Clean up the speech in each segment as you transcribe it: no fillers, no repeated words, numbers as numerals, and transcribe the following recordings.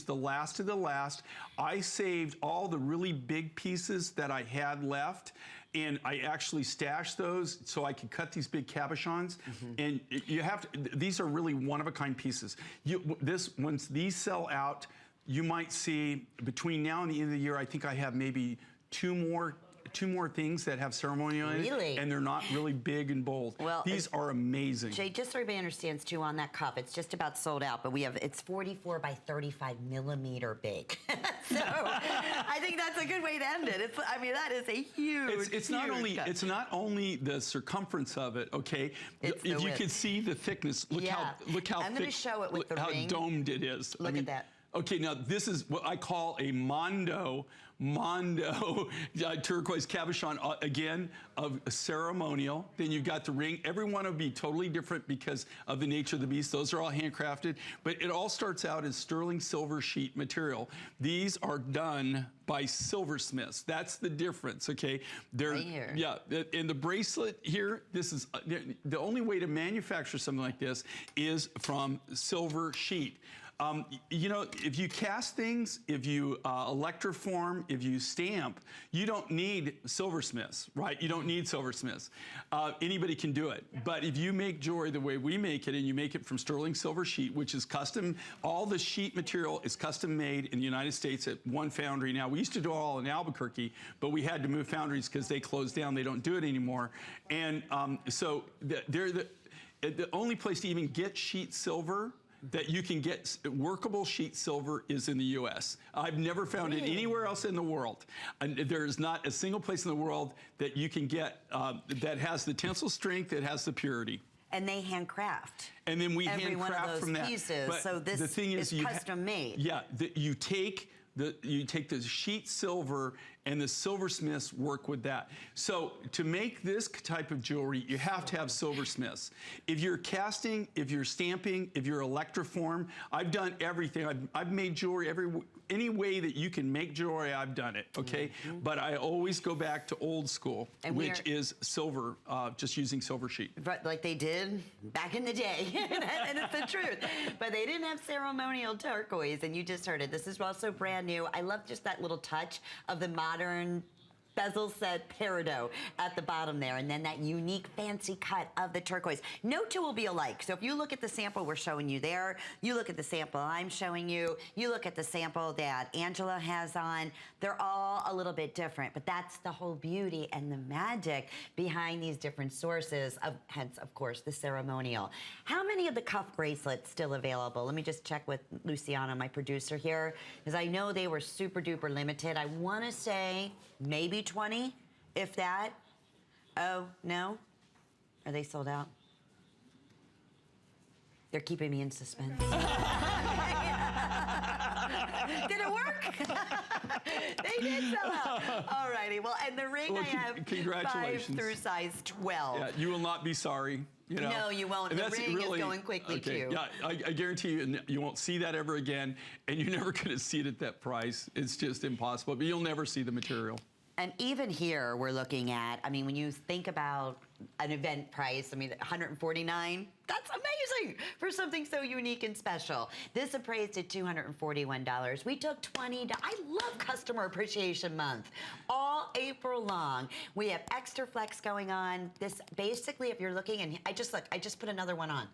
the last of the last. I saved all the really big pieces that I had left, and I actually stashed those so I could cut these big cabochons. And you have to, these are really one-of-a-kind pieces. Once these sell out, you might see between now and the end of the year, I think I have maybe two more things that have ceremonial in it, and they're not really big and bold. Well, these are amazing. Jay, just so everybody understands too, on that cup, it's just about sold out, but it's 44 by 35 millimeter big. So I think that's a good way to end it. I mean, that is a huge. It's not only the circumference of it. Okay, if you can see the thickness, look how I'm going to show it with the how ring. Domed it is. Look at that. Okay, now this is what I call a Mondo turquoise cabochon, again, of a ceremonial. Then you've got the ring. Every one will be totally different because of the nature of the beast. Those are all handcrafted, but it all starts out as sterling silver sheet material. These are done by silversmiths. That's the difference, okay? They're, right here. Yeah, and the bracelet here, this is, the only way to manufacture something like this is from silver sheet. You know, if you cast things, if you electroform, if you stamp, you don't need silversmiths, right? You don't need silversmiths. Anybody can do it. But if you make jewelry the way we make it, and you make it from sterling silver sheet, which is custom, all the sheet material is custom made in the United States at one foundry. Now, we used to do it all in Albuquerque, but we had to move foundries because they closed down. They don't do it anymore. And so they're the only place to even get sheet silver that you can get workable sheet silver is in the U.S. I've never found it anywhere else in the world. And there is not a single place in the world that you can get that has the tensile strength, that has the purity. And they handcraft. And then we handcraft from that. Pieces. But so this the thing is custom made. Yeah, you take the sheet silver, and the silversmiths work with that. So to make this type of jewelry, you have to have silversmiths. If you're casting, if you're stamping, if you're electroform, I've done everything. I've made jewelry any way that you can make jewelry, I've done it, okay? But I always go back to old school, which is silver, just using silver sheet. Right, like they did back in the day, and it's the truth. But they didn't have ceremonial turquoise, and you just heard it. This is also brand new. I love just that little touch of the modern bezel set peridot at the bottom there, and then that unique fancy cut of the turquoise. No two will be alike. So if you look at the sample we're showing you there, you look at the sample I'm showing you, you look at the sample that Angela has on, they're all a little bit different, but that's the whole beauty and the magic behind these different sources, hence, of course, the ceremonial. How many of the cuff bracelets still available? Let me just check with Luciana, my producer here, because I know they were super duper limited. I want to say maybe 20, if that. Oh, no? Are they sold out? They're keeping me in suspense. Did it work? They did sell out. All righty. Well, and the ring, well, I have 5 through size 12. Yeah, you will not be sorry. You know? No, you won't. The ring is going quickly, too. Yeah, I guarantee you, you won't see that ever again, and you're never going to see it at that price. It's just impossible, but you'll never see the material. And even here, we're looking at, I mean, when you think about an event price, I mean, $149, that's amazing for something so unique and special. This appraised at $241. We took $20. I love Customer Appreciation Month. All April long, we have extra flex going on. This, basically, if you're looking, and I just put another one on.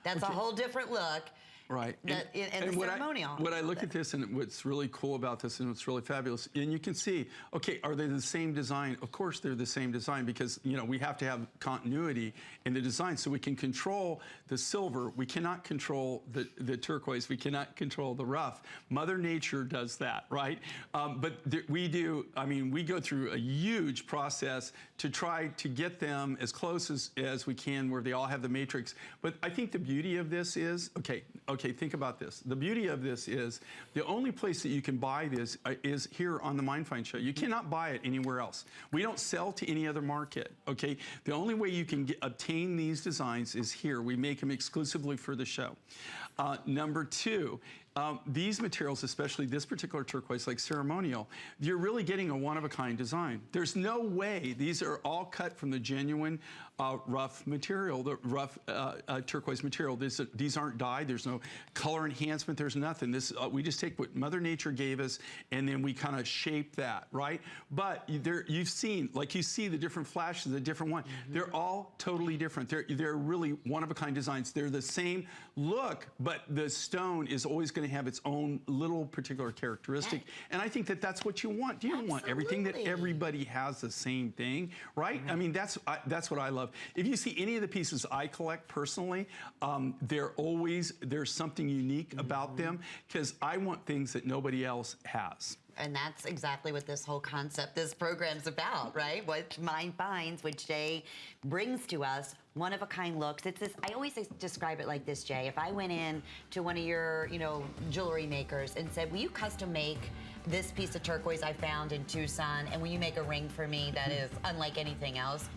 That's a whole different look. Right. And the ceremonial. What I look at this, and what's really cool about this, and what's really fabulous, and you can see, okay, are they the same design? Of course they're the same design, because, you know, we have to have continuity in the design, so we can control the silver. We cannot control the turquoise. We cannot control the rough. Mother Nature does that, right? But we do, I mean, we go through a huge process to try to get them as close as we can, where they all have the matrix. But I think the beauty of this is, okay, think about this. The beauty of this is the only place that you can buy this is here on the MindFind show. You cannot buy it anywhere else. We don't sell to any other market, okay? The only way you can obtain these designs is here. We make them exclusively for the show. Number 2, these materials, especially this particular turquoise, like ceremonial, you're really getting a one-of-a-kind design. There's no way these are all cut from the genuine rough material, the rough turquoise material. These aren't dyed. There's no color enhancement. There's nothing. This we just take what Mother Nature gave us, and then we kind of shape that, right? But you've seen, like you see the different flashes, the different one. They're all totally different. They're really one-of-a-kind designs. They're the same look, but the stone is always going to have its own little particular characteristic. And I think that that's what you want. You don't want everything that everybody has the same thing, right? I mean, that's what I love. If you see any of the pieces I collect personally, there's something unique about them, because I want things that nobody else has. And that's exactly what this whole concept, this program's about, right? What Mind finds, which Jay brings to us, one-of-a-kind looks. It's this, I always describe it like this, Jay. If I went in to one of your, jewelry makers and said, will you custom make this piece of turquoise I found in Tucson, and will you make a ring for me that is unlike anything else?